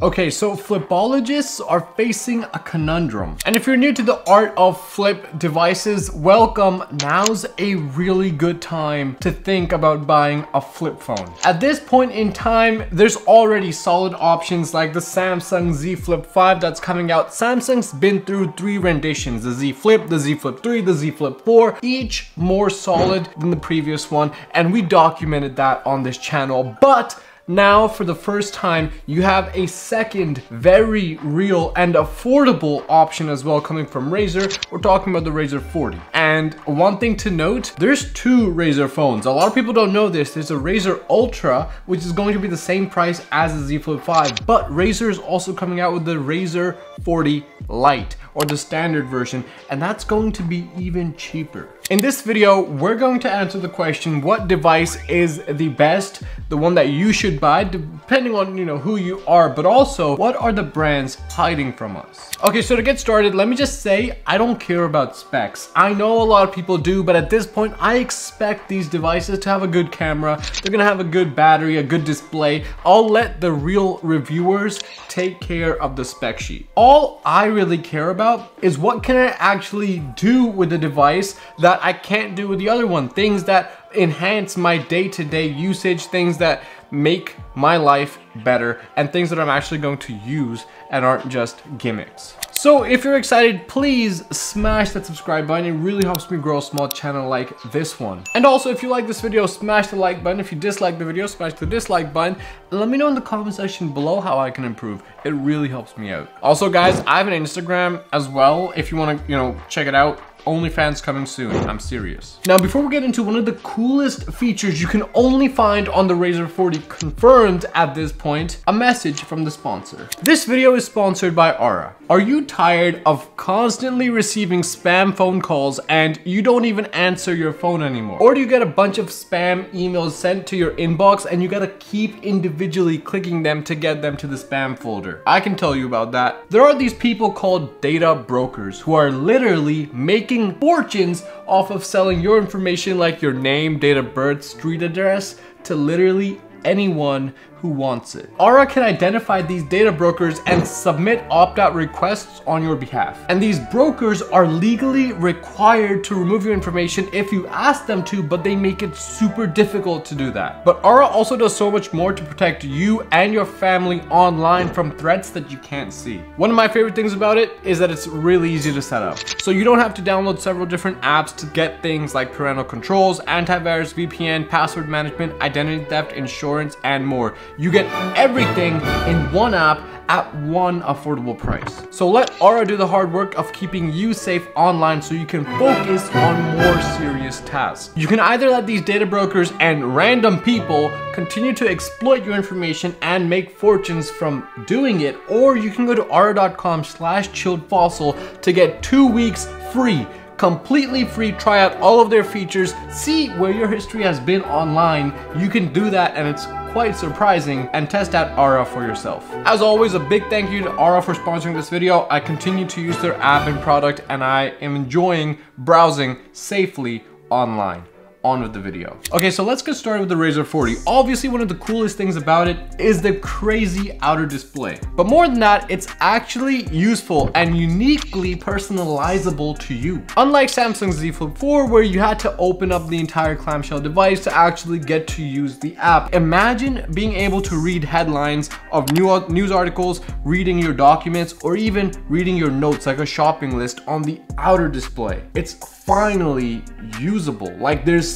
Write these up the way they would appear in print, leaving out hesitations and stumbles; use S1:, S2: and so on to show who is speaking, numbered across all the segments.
S1: Okay, so flipologists are facing a conundrum. And if you're new to the art of flip devices, welcome. Now's a really good time to think about buying a flip phone. At this point in time, there's already solid options like the Samsung Z Flip 5 that's coming out. Samsung's been through 3 renditions, the Z Flip, the Z Flip 3, the Z Flip 4, each more solid than the previous one, and we documented that on this channel. But now, for the first time, you have a second very real and affordable option as well coming from Razr. We're talking about the Razr 40. And one thing to note, there's 2 Razr phones. A lot of people don't know this. There's a Razr Ultra, which is going to be the same price as the Z Flip 5. But Razr is also coming out with the Razr 40 LITE, or the standard version, and that's going to be even cheaper. In this video, we're going to answer the question, what device is the best, the one that you should buy, depending on, who you are, but also, what are the brands hiding from us? Okay, so to get started, let me just say, I don't care about specs. I know a lot of people do, but at this point, I expect these devices to have a good camera, they're gonna have a good battery, a good display. I'll let the real reviewers take care of the spec sheet. All I really care about is what can I actually do with the device that I can't do with the other one. Things that enhance my day-to-day usage, things that make my life better, and things that I'm actually going to use and aren't just gimmicks. So if you're excited, please smash that subscribe button. It really helps me grow a small channel like this one. And also, if you like this video, smash the like button. If you dislike the video, smash the dislike button. And let me know in the comment section below how I can improve. It really helps me out. Also, guys, I have an Instagram as well. If you want to, check it out. OnlyFans coming soon, I'm serious. Now, before we get into one of the coolest features you can only find on the Razr 40 confirmed at this point, a message from the sponsor. This video is sponsored by Aura. Are you tired of constantly receiving spam phone calls and you don't even answer your phone anymore? Or do you get a bunch of spam emails sent to your inbox and you gotta keep individually clicking them to get them to the spam folder? I can tell you about that. There are these people called data brokers who are literally making fortunes off of selling your information like your name, date of birth, street address to literally anyone who wants it. Aura can identify these data brokers and submit opt-out requests on your behalf. And these brokers are legally required to remove your information if you ask them to, but they make it super difficult to do that. But Aura also does so much more to protect you and your family online from threats that you can't see. One of my favorite things about it is that it's really easy to set up. So you don't have to download several different apps to get things like parental controls, antivirus, VPN, password management, identity theft, insurance, and more. You get everything in one app at one affordable price. So let Aura do the hard work of keeping you safe online so you can focus on more serious tasks. You can either let these data brokers and random people continue to exploit your information and make fortunes from doing it, or you can go to aura.com/chilledfossil to get 2 weeks free. Completely free, try out all of their features, see where your history has been online. You can do that and it's quite surprising, and test out Aura for yourself. As always, a big thank you to Aura for sponsoring this video. I continue to use their app and product and I am enjoying browsing safely online. On with the video. Okay, so let's get started with the Razr 40. Obviously, one of the coolest things about it is the crazy outer display. But more than that, it's actually useful and uniquely personalizable to you. Unlike Samsung's Z Flip 4, where you had to open up the entire clamshell device to actually get to use the app. Imagine being able to read headlines of news articles, reading your documents, or even reading your notes like a shopping list on the outer display. It's finally usable. Like there's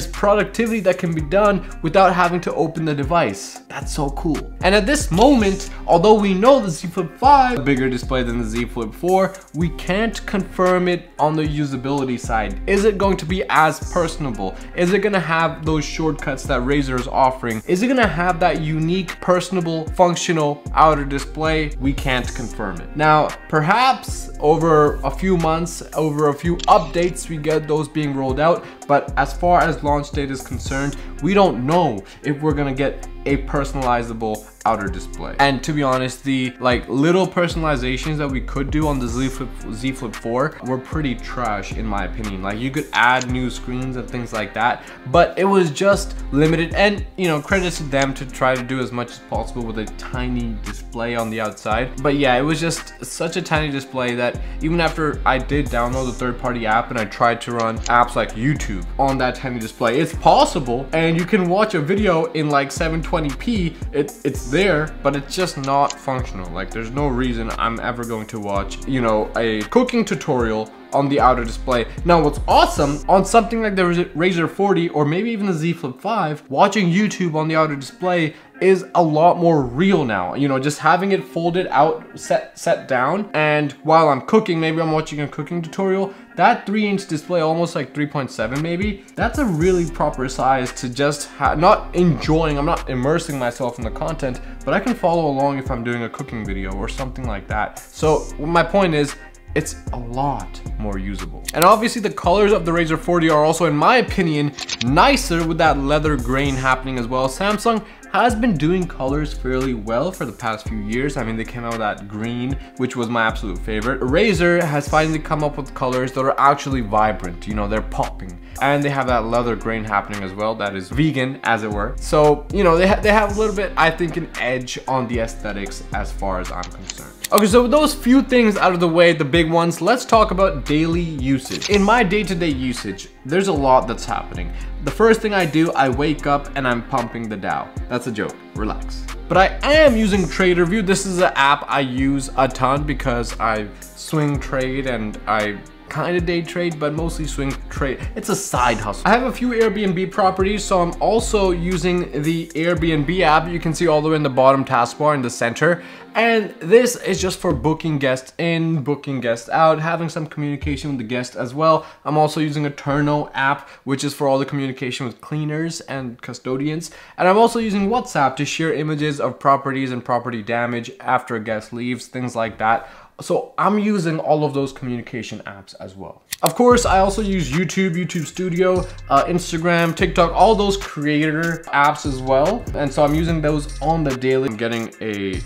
S1: productivity that can be done without having to open the device. That's so cool. And at this moment, although we know the Z Flip 5 is a bigger display than the Z Flip 4, we can't confirm it on the usability side. Is it going to be as personable? Is it gonna have those shortcuts that Razr is offering? Is it gonna have that unique, personable, functional outer display? We can't confirm it. Now, perhaps over a few months, over a few updates, we get those being rolled out, but as far as launch date is concerned, we don't know if we're gonna get a personalizable outer display. And to be honest, the like little personalizations that we could do on the Z Flip 4 were pretty trash in my opinion. Like you could add new screens and things like that, but it was just limited, and you know, credits to them to try to do as much as possible with a tiny display on the outside. But yeah, it was just such a tiny display that even after I did download the third-party app and I tried to run apps like YouTube on that tiny display, it's possible, and you can watch a video in like 720p. It's there, but it's just not functional. Like there's no reason I'm ever going to watch, you know, a cooking tutorial on the outer display. Now what's awesome on something like the Razr 40 or maybe even the Z Flip 5, watching YouTube on the outer display is a lot more real now. You know, just having it folded out, set down, and while I'm cooking, maybe I'm watching a cooking tutorial, that 3-inch display, almost like 3.7 maybe, that's a really proper size to just not enjoying, I'm not immersing myself in the content, but I can follow along if I'm doing a cooking video or something like that. So my point is, it's a lot more usable. And obviously the colors of the Razr 40 are also, in my opinion, nicer with that leather grain happening as well. Samsung has been doing colors fairly well for the past few years. I mean, they came out with that green, which was my absolute favorite. Razr has finally come up with colors that are actually vibrant, you know, they're popping. And they have that leather grain happening as well, that is vegan, as it were. So, you know, they have a little bit, I think, an edge on the aesthetics as far as I'm concerned. Okay, so with those few things out of the way, the big ones, let's talk about daily usage. In my day-to-day usage, there's a lot that's happening. The first thing I do, I wake up and I'm pumping the Dow. That's a joke, relax. But I am using TraderView. This is an app I use a ton because I swing trade and I kind of day trade, but mostly swing trade. It's a side hustle. I have a few Airbnb properties, so I'm also using the Airbnb app. You can see all the way in the bottom taskbar in the center. And this is just for booking guests in, booking guests out, having some communication with the guest as well. I'm also using a Turno app, which is for all the communication with cleaners and custodians. And I'm also using WhatsApp to share images of properties and property damage after a guest leaves, things like that. So I'm using all of those communication apps as well. Of course, I also use YouTube Studio, Instagram, TikTok, all those creator apps as well. And so I'm using those on the daily. I'm getting a,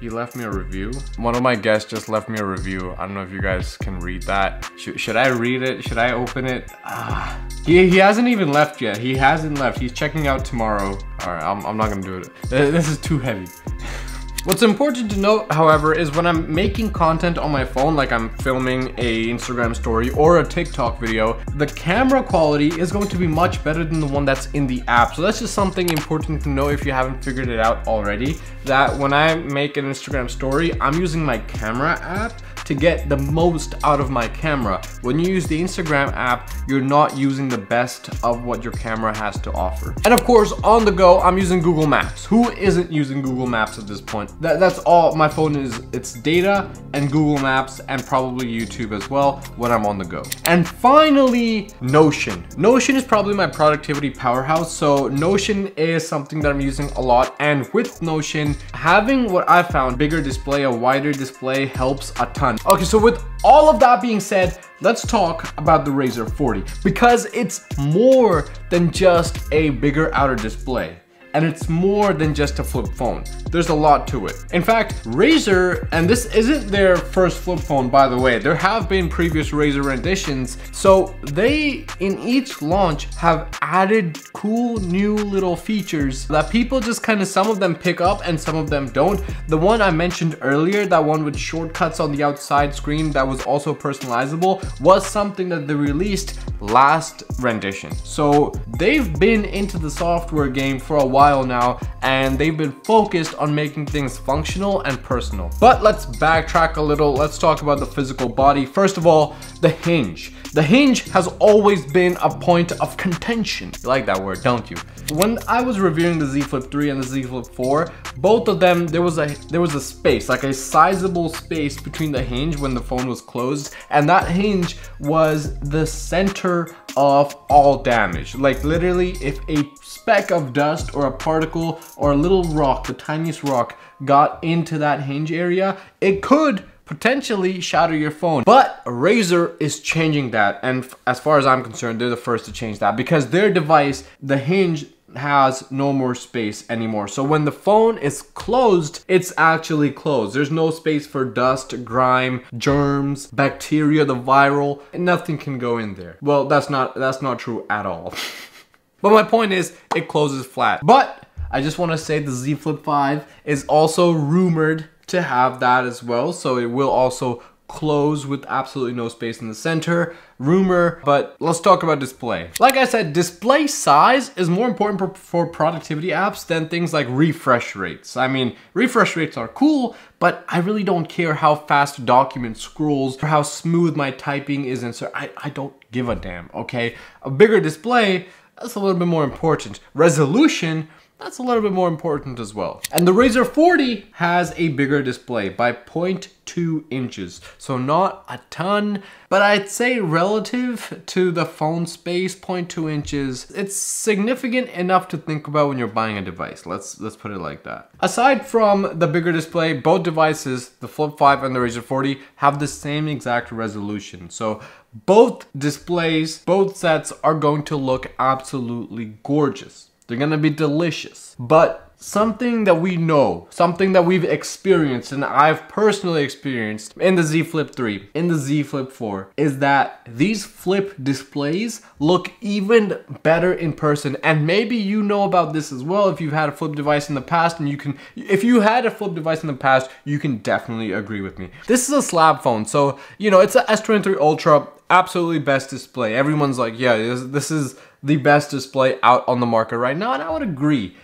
S1: he left me a review. One of my guests just left me a review. I don't know if you guys can read that. Should I read it? Should I open it? He hasn't even left yet. He hasn't left. He's checking out tomorrow. All right, I'm not gonna do it. This is too heavy. What's important to note, however, is when I'm making content on my phone, like I'm filming a Instagram story or a TikTok video, the camera quality is going to be much better than the one that's in the app. So that's just something important to know if you haven't figured it out already, that when I make an Instagram story, I'm using my camera app to get the most out of my camera. When you use the Instagram app, you're not using the best of what your camera has to offer. And of course, on the go, I'm using Google Maps. Who isn't using Google Maps at this point? That's all my phone is. It's data and Google Maps and probably YouTube as well when I'm on the go. And finally, Notion. Notion is probably my productivity powerhouse. So Notion is something that I'm using a lot. And with Notion, having what I found, bigger display, a wider display helps a ton. Okay, so with all of that being said, let's talk about the Razr 40 because it's more than just a bigger outer display. And it's more than just a flip phone. There's a lot to it. In fact, Razr, and this isn't their first flip phone, by the way, there have been previous Razr renditions. So they, in each launch, have added cool new little features that people just kind of, some of them pick up and some of them don't. The one I mentioned earlier, that one with shortcuts on the outside screen that was also personalizable, was something that they released last rendition. So they've been into the software game for a while now, and they've been focused on making things functional and personal. But let's backtrack a little. Let's talk about the physical body. First of all, the hinge. The hinge has always been a point of contention. You like that word, don't you? When I was reviewing the Z Flip 3 and the Z Flip 4, both of them, there was a space, like a sizable space between the hinge when the phone was closed, and that hinge was the center of all damage. Like literally, if a speck of dust or a particle or a little rock, the tiniest rock, got into that hinge area, it could potentially shatter your phone. But Razr is changing that, and as far as I'm concerned, they're the first to change that because their device, the hinge, has no more space anymore. So when the phone is closed, it's actually closed. There's no space for dust, grime, germs, bacteria, the viral, and nothing can go in there. Well, that's not true at all. But my point is, it closes flat. But I just want to say the Z Flip 5 is also rumored to have that as well. So it will also close with absolutely no space in the center. Rumor, but let's talk about display. Like I said, display size is more important for productivity apps than things like refresh rates. I mean, refresh rates are cool, but I really don't care how fast a document scrolls or how smooth my typing is. And so I don't give a damn, okay? A bigger display, that's a little bit more important. Resolution, that's a little bit more important as well. And the Razr 40 has a bigger display by 0.2 inches. So not a ton, but I'd say relative to the phone space, 0.2 inches, it's significant enough to think about when you're buying a device. Let's put it like that. Aside from the bigger display, both devices, the Flip 5 and the Razr 40, have the same exact resolution. So both displays, both sets are going to look absolutely gorgeous. They're gonna be delicious. But something that we know, something that we've experienced, and I've personally experienced in the Z Flip 3, in the Z Flip 4, is that these flip displays look even better in person. And maybe you know about this as well if you've had a flip device in the past, and if you had a flip device in the past, you can definitely agree with me. This is a slab phone, so you know, it's a S23 Ultra, absolutely best display. Everyone's like, yeah, this is the best display out on the market right now, and I would agree.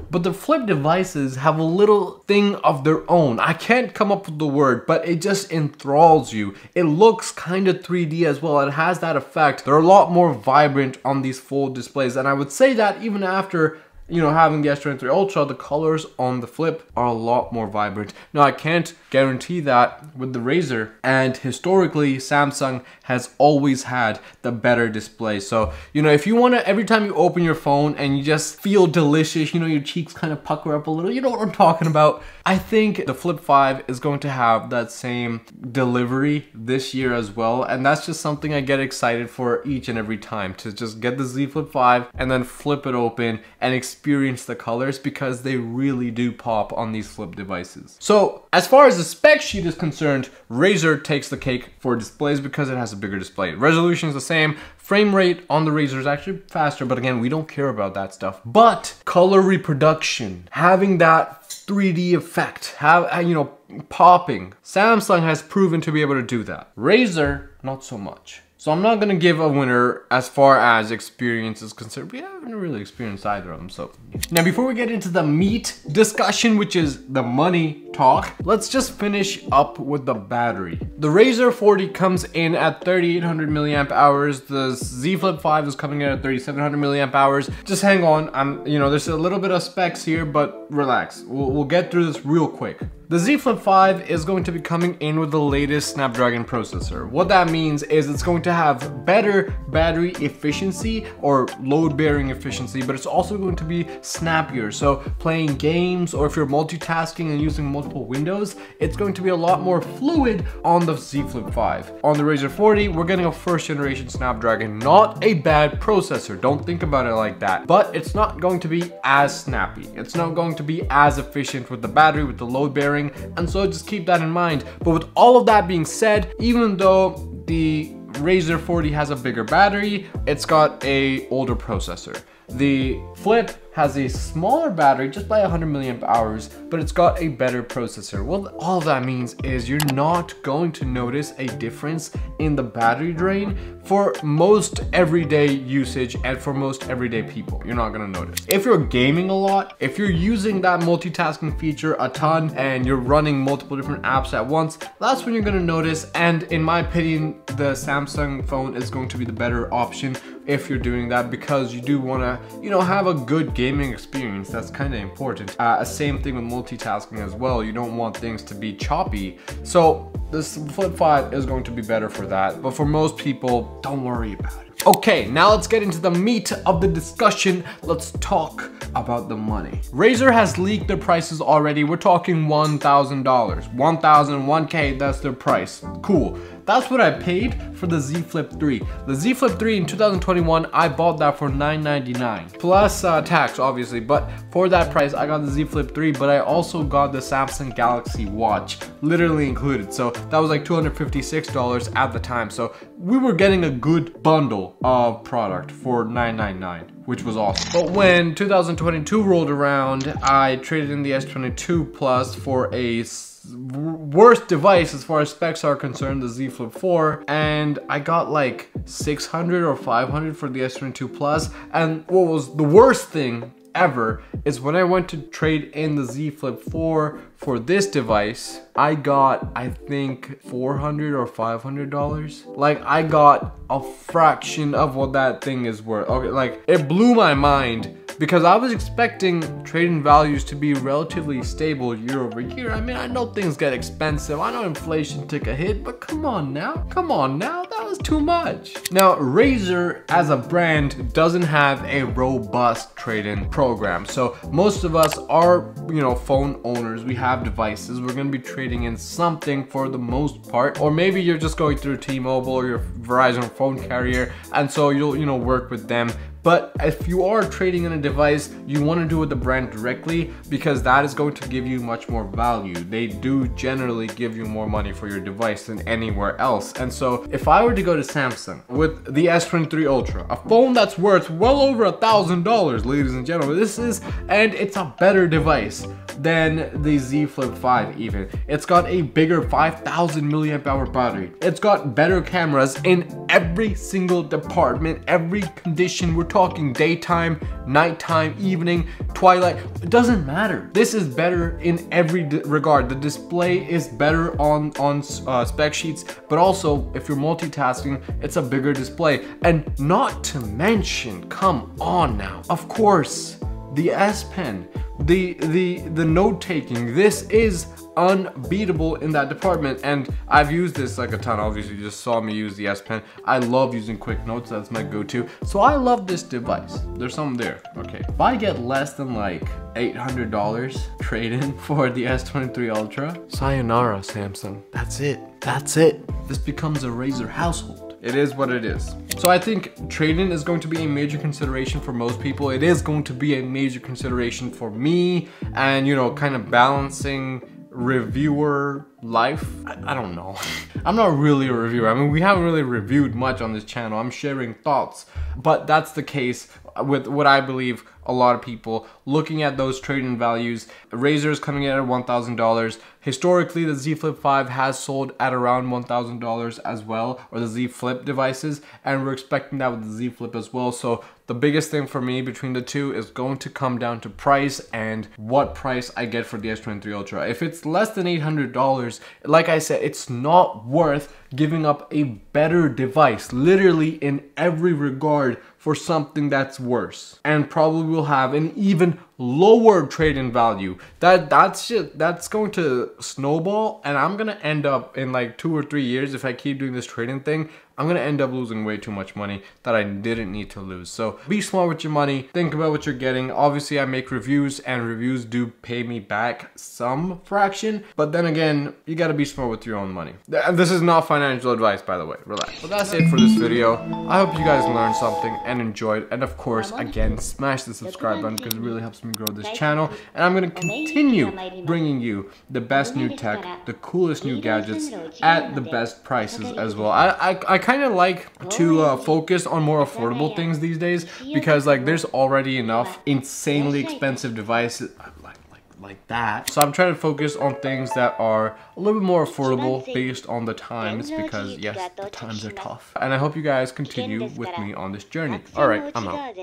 S1: But the flip devices have a little thing of their own. I can't come up with the word, but it just enthralls you. It looks kind of 3D as well. It has that effect. They're a lot more vibrant on these full displays, and I would say that even after, you know, having the S23 Ultra, the colors on the Flip are a lot more vibrant. Now, I can't guarantee that with the Razr, and historically, Samsung has always had the better display. So, you know, if you want to, every time you open your phone and you just feel delicious, you know, your cheeks kind of pucker up a little, you know what I'm talking about. I think the Flip 5 is going to have that same delivery this year as well, and that's just something I get excited for each and every time, to just get the Z Flip 5 and then flip it open and experience the colors, because they really do pop on these flip devices. So as far as the spec sheet is concerned, Razr takes the cake for displays because it has a bigger display. Resolution is the same. Frame rate on the Razr is actually faster, but again, we don't care about that stuff. But color reproduction, having that 3D effect, you know, popping. Samsung has proven to be able to do that. Razr, not so much. So I'm not gonna give a winner as far as experience is concerned. We haven't really experienced either of them, so. Now before we get into the meat discussion, which is the money talk, let's just finish up with the battery. The Razr 40 comes in at 3800 milliamp hours. The Z Flip 5 is coming in at 3700 milliamp hours. Just hang on, you know, there's a little bit of specs here, but relax. We'll get through this real quick. The Z Flip 5 is going to be coming in with the latest Snapdragon processor. What that means is it's going to have better battery efficiency or load-bearing efficiency, but it's also going to be snappier. So playing games, or if you're multitasking and using multiple windows, it's going to be a lot more fluid on the Z Flip 5. On the Razr 40, we're getting a first generation Snapdragon, not a bad processor. Don't think about it like that. But it's not going to be as snappy. It's not going to be as efficient with the battery, with the load bearing, and so just keep that in mind. But with all of that being said, even though the Razr 40 has a bigger battery, it's got a older processor. The Flip has a smaller battery just by 100 milliamp hours, but it's got a better processor. Well, all that means is you're not going to notice a difference in the battery drain for most everyday usage and for most everyday people. You're not gonna notice. If you're gaming a lot, if you're using that multitasking feature a ton and you're running multiple different apps at once, that's when you're gonna notice. And in my opinion, the Samsung phone is going to be the better option if you're doing that, because you do wanna, you know, have a good gaming experience. That's kind of important. Same thing with multitasking as well. You don't want things to be choppy. So this Flip 5 is going to be better for that. But for most people, don't worry about it. Okay, now let's get into the meat of the discussion. Let's talk about the money. Razr has leaked their prices already. We're talking $1,000. 1,000, 1K, that's their price. Cool. That's what I paid for the Z Flip 3. The Z Flip 3 in 2021, I bought that for $9.99 plus tax, obviously. But for that price, I got the Z Flip 3, but I also got the Samsung Galaxy Watch, literally included. So that was like $256 at the time. So we were getting a good bundle of product for $9.99. Which was awesome. But when 2022 rolled around, I traded in the S22 Plus for a worse device as far as specs are concerned, the Z Flip 4, and I got like 600 or 500 for the S22 Plus. And what was the worst thing ever is when I went to trade in the Z Flip 4 for this device, I got, I think, $400 or $500. Like, I got a fraction of what that thing is worth. Okay, like, it blew my mind because I was expecting trading values to be relatively stable year over year. I mean, I know things get expensive. I know inflation took a hit, but come on now, that was too much. Now, Razr as a brand doesn't have a robust trade-in program. So most of us are, you know, phone owners. We have devices. We're gonna be trading in something for the most part, or maybe you're just going through T-Mobile or your Verizon phone carrier, and so you'll, you know, work with them. But if you are trading in a device, you want to do it with the brand directly because that is going to give you much more value. They do generally give you more money for your device than anywhere else. And so if I were to go to Samsung with the S23 Ultra, a phone that's worth well over $1,000, ladies and gentlemen, this is, and it's a better device than the Z Flip 5 even. It's got a bigger 5,000 milliamp hour battery. It's got better cameras in every single department, every condition. We're talking daytime, nighttime, evening, twilight, it doesn't matter. This is better in every regard. The display is better on spec sheets, but also if you're multitasking, it's a bigger display. And not to mention, come on now, of course, the S Pen, the note taking, this is unbeatable in that department, and I've used this like a ton. Obviously you just saw me use the S Pen. I love using quick notes, that's my go-to. So I love this device. There's something there. Okay, if I get less than like $800 trade-in for the S23 Ultra, sayonara Samsung. That's it. This becomes a Razr household. It is what it is. So I think trade-in is going to be a major consideration for most people. It is going to be a major consideration for me, and you know, kind of balancing reviewer life. I don't know. I'm not really a reviewer. I mean, we haven't really reviewed much on this channel. I'm sharing thoughts, but that's the case with what I believe a lot of people looking at those trade-in values. Razr is coming in at $1,000. Historically, the Z Flip 5 has sold at around $1,000 as well, or the Z Flip devices, and we're expecting that with the Z Flip as well. So the biggest thing for me between the two is going to come down to price and what price I get for the S23 Ultra. If it's less than $800, like I said, it's not worth giving up a better device, literally in every regard, for something that's worse and probably will have an even lower trade-in value. That's going to snowball, and I'm gonna end up in like 2 or 3 years, if I keep doing this trading thing, I'm gonna end up losing way too much money that I didn't need to lose. So be smart with your money, think about what you're getting. Obviously I make reviews, and reviews do pay me back some fraction, but then again, you gotta be smart with your own money. And this is not financial advice, by the way, relax. But that's it for this video. I hope you guys learned something and enjoyed, and of course, again, smash the subscribe button because it really helps me grow this channel, and I'm gonna continue bringing you the best new tech, the coolest new gadgets at the best prices as well. I kind of like to focus on more affordable things these days, because like there's already enough insanely expensive devices like that. So I'm trying to focus on things that are a little bit more affordable based on the times, because yes, the times are tough. And I hope you guys continue with me on this journey. Alright, I'm out.